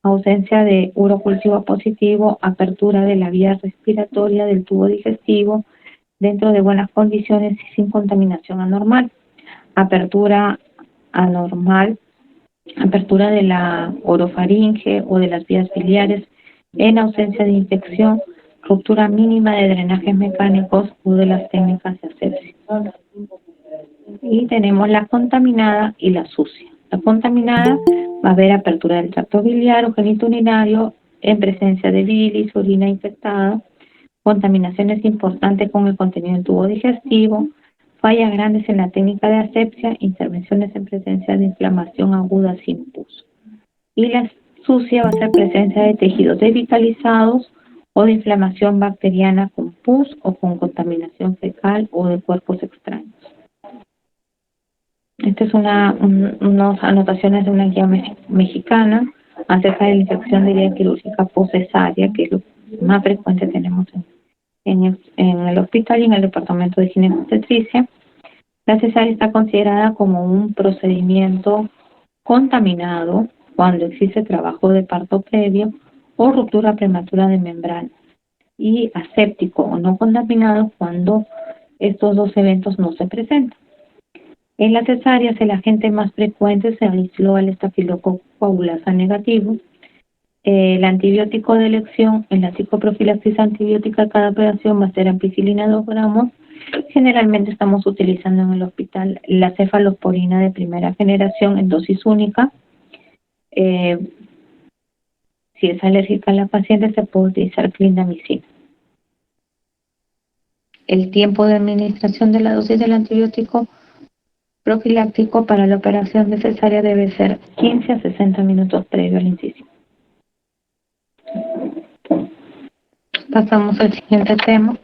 ausencia de urocultivo positivo, apertura de la vía respiratoria del tubo digestivo dentro de buenas condiciones y sin contaminación anormal. Apertura anormal, apertura de la orofaringe o de las vías biliares en ausencia de infección, ruptura mínima de drenajes mecánicos o de las técnicas de asepsia. Y tenemos la contaminada y la sucia. La contaminada va a haber apertura del tracto biliar o genitourinario en presencia de bilis, orina infectada, contaminaciones importantes con el contenido del tubo digestivo, fallas grandes en la técnica de asepsia, intervenciones en presencia de inflamación aguda sin pus. Y la sucia va a ser presencia de tejidos devitalizados o de inflamación bacteriana con pus o con contaminación fecal o de cuerpos extraños. Esta es unas anotaciones de una guía mexicana acerca de la infección de herida quirúrgica postcesárea, que es lo más frecuente tenemos en el hospital y en el departamento de ginecobstetricia. La cesárea está considerada como un procedimiento contaminado cuando existe trabajo de parto previo o ruptura prematura de membrana, y aséptico o no contaminado cuando estos dos eventos no se presentan. En las cesáreas, el agente más frecuente es el estafilococo coagulasa negativo. El antibiótico de elección en la psicoprofilaxis antibiótica, cada operación va a ser ampicilina 2 gramos. Generalmente estamos utilizando en el hospital la cefalosporina de primera generación en dosis única. Si es alérgica a la paciente, se puede utilizar clindamicina. El tiempo de administración de la dosis del antibiótico profiláctico para la operación de cesárea debe ser 15 a 60 minutos previo a la incisión. Pasamos al siguiente tema.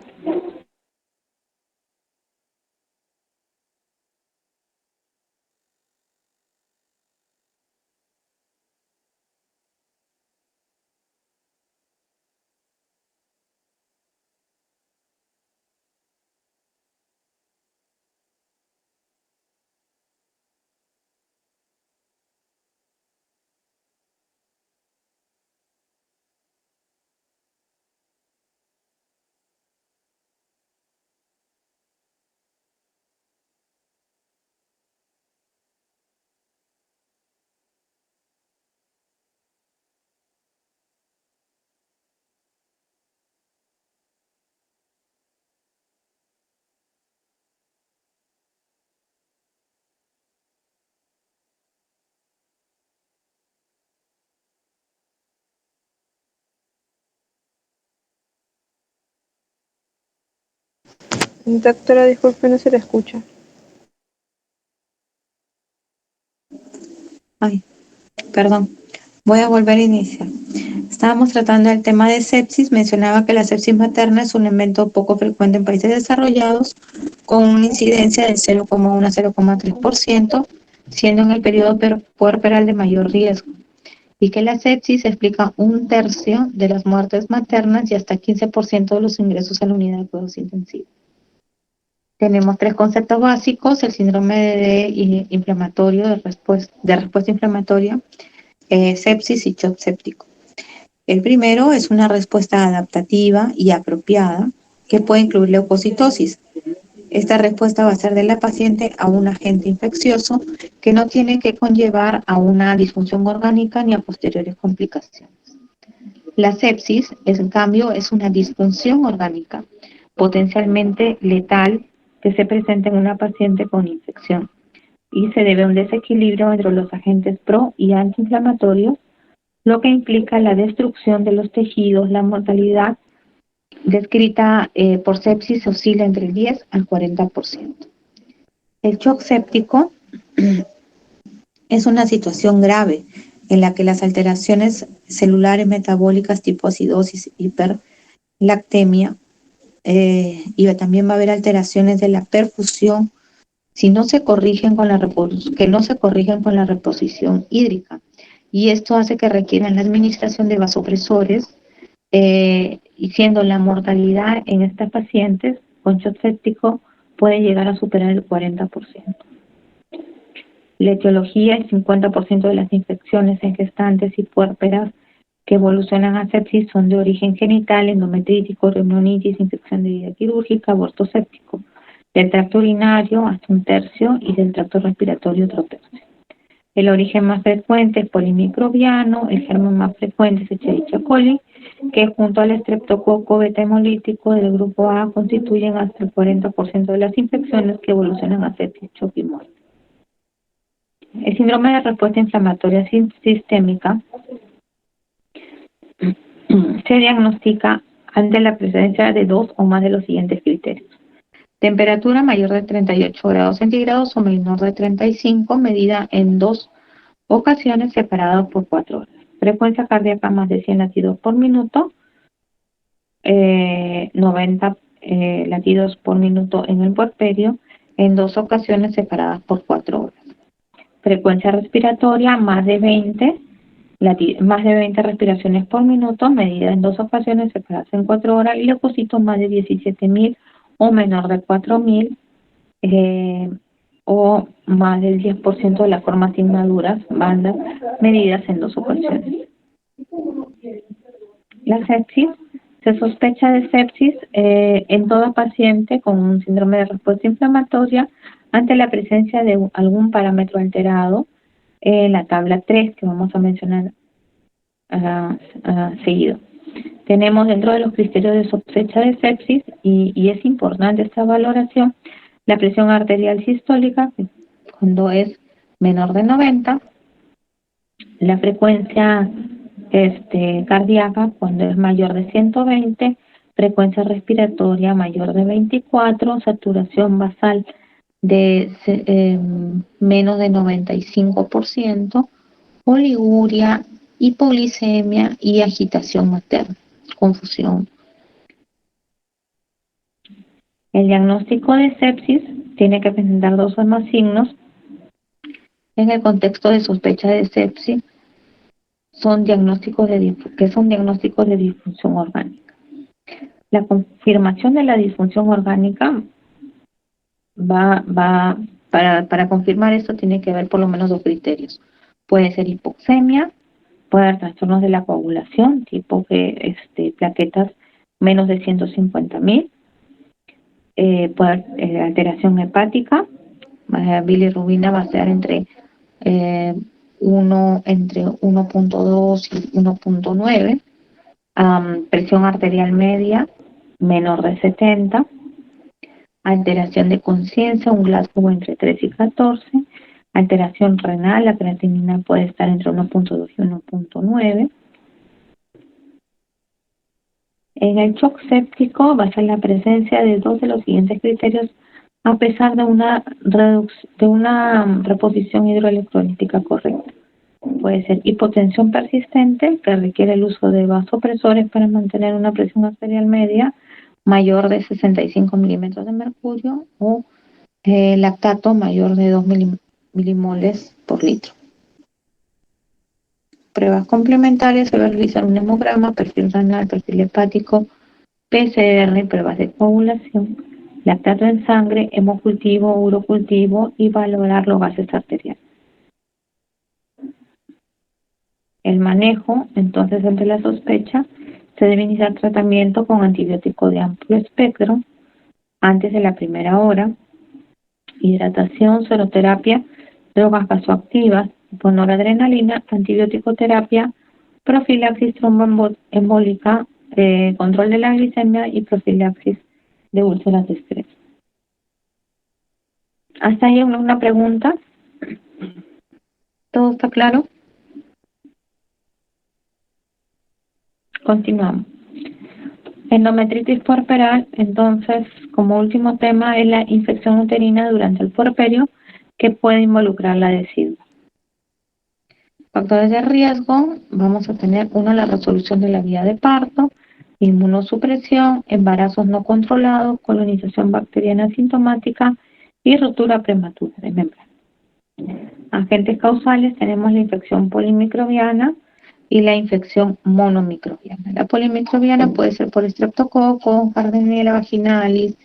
Doctora, disculpe, no se la escucha. Ay, perdón. Voy a volver a iniciar. Estábamos tratando el tema de sepsis. Mencionaba que la sepsis materna es un evento poco frecuente en países desarrollados, con una incidencia del 0,1 a 0,3%, siendo en el periodo puerperal de mayor riesgo, y que la sepsis explica 1/3 de las muertes maternas y hasta 15% de los ingresos a la unidad de cuidados intensivos. Tenemos 3 conceptos básicos: el síndrome de inflamatorio, de respuesta inflamatoria, sepsis y shock séptico. El primero es una respuesta adaptativa y apropiada que puede incluir leucocitosis. Esta respuesta va a ser de la paciente a un agente infeccioso que no tiene que conllevar a una disfunción orgánica ni a posteriores complicaciones. La sepsis, en cambio, es una disfunción orgánica potencialmente letal que se presenta en una paciente con infección y se debe a un desequilibrio entre los agentes pro y antiinflamatorios, lo que implica la destrucción de los tejidos. La mortalidad descrita por sepsis oscila entre el 10 al 40%. El shock séptico es una situación grave en la que las alteraciones celulares metabólicas tipo acidosis, hiperlactemia, y también va a haber alteraciones de la perfusión si no se corrigen con que no se corrigen con la reposición hídrica. Y esto hace que requieran la administración de vasopresores, y siendo la mortalidad en estas pacientes con shock séptico puede llegar a superar el 40%. La etiología: el 50% de las infecciones en gestantes y puérperas que evolucionan a sepsis son de origen genital, endometritis, reumonitis, infección de herida quirúrgica, aborto séptico. Del tracto urinario hasta 1/3 y del tracto respiratorio otro 1/3. El origen más frecuente es polimicrobiano. El germen más frecuente es Escherichia coli, que junto al estreptococo beta hemolítico del grupo A constituyen hasta el 40% de las infecciones que evolucionan a sepsis, shock y muerte. El síndrome de respuesta inflamatoria sistémica se diagnostica ante la presencia de 2 o más de los siguientes criterios: temperatura mayor de 38 grados centígrados o menor de 35, medida en 2 ocasiones separadas por 4 horas; frecuencia cardíaca más de 100 latidos por minuto, 90 latidos por minuto en el puerperio, en 2 ocasiones separadas por 4 horas; frecuencia respiratoria más de 20 respiraciones por minuto, medida en 2 ocasiones separadas en 4 horas, y leucocitos más de 17.000 o menor de 4.000, o más del 10% de las formas inmaduras bandas medidas en 2 ocasiones. La sepsis. Se sospecha de sepsis en toda paciente con un síndrome de respuesta inflamatoria ante la presencia de algún parámetro alterado en la tabla 3 que vamos a mencionar seguido. Tenemos dentro de los criterios de sospecha de sepsis, y es importante esta valoración, la presión arterial sistólica, cuando es menor de 90, la frecuencia cardíaca cuando es mayor de 120, frecuencia respiratoria mayor de 24, saturación basal de menos de 95%, oliguria, hipoglicemia y agitación materna, confusión. El diagnóstico de sepsis tiene que presentar 2 o más signos. En el contexto de sospecha de sepsis, son diagnósticos de disfunción orgánica. La confirmación de la disfunción orgánica para confirmar esto tiene que haber por lo menos 2 criterios. Puede ser hipoxemia, puede haber trastornos de la coagulación, tipo que plaquetas menos de 150.000, puede haber alteración hepática, bilirrubina va a ser entre 1.2 y 1.9, presión arterial media menor de 70, alteración de conciencia, un Glasgow entre 3 y 14, alteración renal, la creatinina puede estar entre 1.2 y 1.9. En el shock séptico va a ser la presencia de 2 de los siguientes criterios a pesar de una reposición hidroelectrolítica correcta. Puede ser hipotensión persistente, que requiere el uso de vasopresores para mantener una presión arterial media mayor de 65 milímetros de mercurio, o lactato mayor de 2 milimoles por litro. Pruebas complementarias: se va a realizar un hemograma, perfil renal, perfil hepático, PCR, pruebas de coagulación, lactato en sangre, hemocultivo, urocultivo y valorar los gases arteriales. El manejo, entonces, ante la sospecha, se debe iniciar tratamiento con antibiótico de amplio espectro antes de la primera hora, hidratación, seroterapia, drogas vasoactivas, noradrenalina, antibiótico terapia, profilaxis tromboembólica, control de la glicemia y profilaxis de úlceras de estrés. ¿Hasta ahí una pregunta? ¿Todo está claro? Continuamos. Endometritis puerperal, entonces, como último tema, es la infección uterina durante el puerperio que puede involucrar la decidua. Factores de riesgo: vamos a tener la resolución de la vía de parto, inmunosupresión, embarazos no controlados, colonización bacteriana asintomática y ruptura prematura de membrana. Agentes causales: tenemos la infección polimicrobiana y la infección monomicrobiana. La polimicrobiana puede ser por Streptococcus, Gardnerella vaginalis,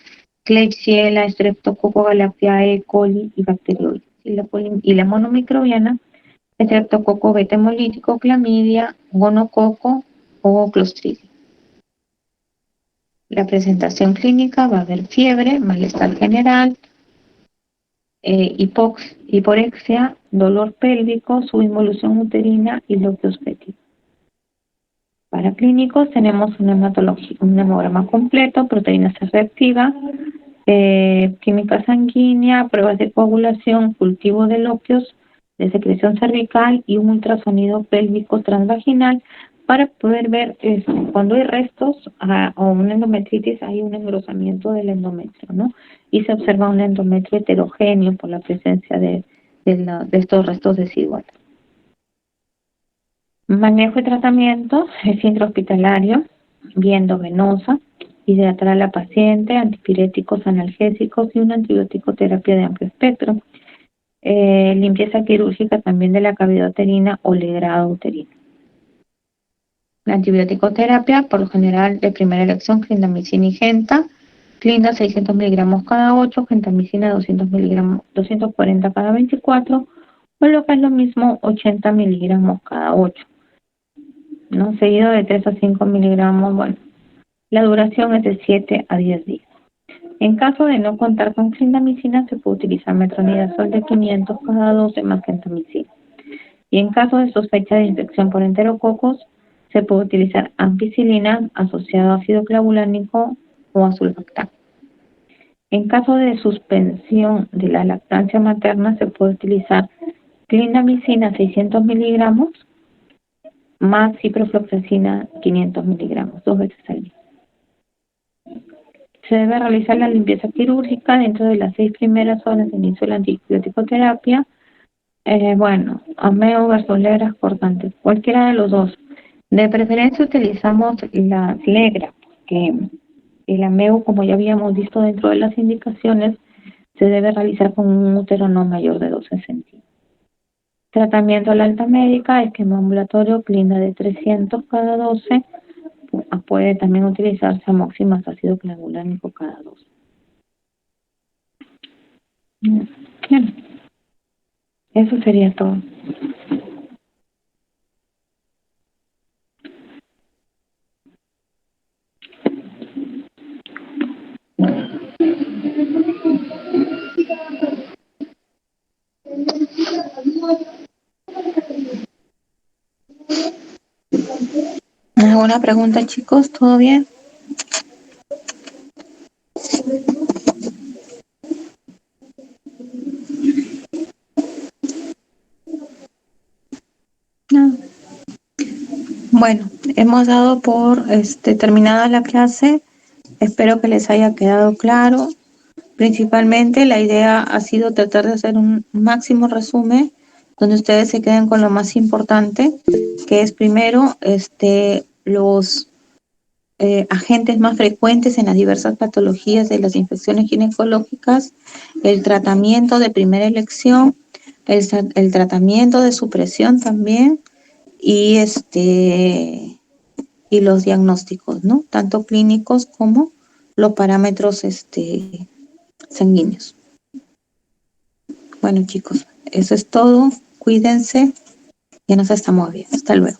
Klebsiella, Streptococcus galaspae, E. coli y Bacteroides. Y la monomicrobiana, Streptococcus beta hemolítico, Clamidia, gonococo o Clostridium. La presentación clínica: va a haber fiebre, malestar general, hiporexia, dolor pélvico, subinvolución uterina y bloqueos fétidos. Para clínicos tenemos un hemograma completo, proteína C reactiva, química sanguínea, pruebas de coagulación, cultivo de loquios, de secreción cervical y un ultrasonido pélvico transvaginal para poder ver cuando hay restos o una endometritis, hay un engrosamiento del endometrio, ¿no? Y se observa un endometrio heterogéneo por la presencia de estos restos residuales. Manejo y tratamiento: es intrahospitalario, vía endovenosa, hidratar a la paciente, antipiréticos, analgésicos y una antibiótico terapia de amplio espectro. Limpieza quirúrgica también de la cavidad uterina o legrado uterino. La antibiótico terapia, por lo general de primera elección, clindamicina y genta, clinda 600 miligramos cada 8, gentamicina 200 miligramos, 240 cada 24, o lo que es lo mismo 80 miligramos cada 8, ¿no? Seguido de 3 a 5 miligramos, bueno, la duración es de 7 a 10 días. En caso de no contar con clindamicina, se puede utilizar metronidazol de 500 cada 12 más gentamicina. Y en caso de sospecha de infección por enterococos, se puede utilizar ampicilina asociado a ácido clavulánico o azulbactam. En caso de suspensión de la lactancia materna, se puede utilizar clindamicina 600 miligramos más ciprofloxacina 500 miligramos, 2 veces al día. Se debe realizar la limpieza quirúrgica dentro de las 6 primeras horas de inicio de la antibiótico-terapia. Ameo, versoleras, cortantes, cualquiera de los dos. De preferencia utilizamos la Flegra, porque el ameo, como ya habíamos visto dentro de las indicaciones, se debe realizar con un útero no mayor de 12 centímetros. Tratamiento a la alta médica, esquema ambulatorio, clinda de 300 cada 12. Puede también utilizarse amoxi más ácido clavulánico cada 12. Bien, eso sería todo. ¿Alguna pregunta, chicos? ¿Todo bien? No. Bueno, hemos dado por terminada la clase. Espero que les haya quedado claro. Principalmente la idea ha sido tratar de hacer un máximo resumen donde ustedes se queden con lo más importante, que es primero los agentes más frecuentes en las diversas patologías de las infecciones ginecológicas, el tratamiento de primera elección, el tratamiento de supresión también y y los diagnósticos, ¿no? Tanto clínicos como los parámetros sanguíneos. Bueno, chicos, eso es todo. Cuídense. Ya nos estamos viendo. Hasta luego.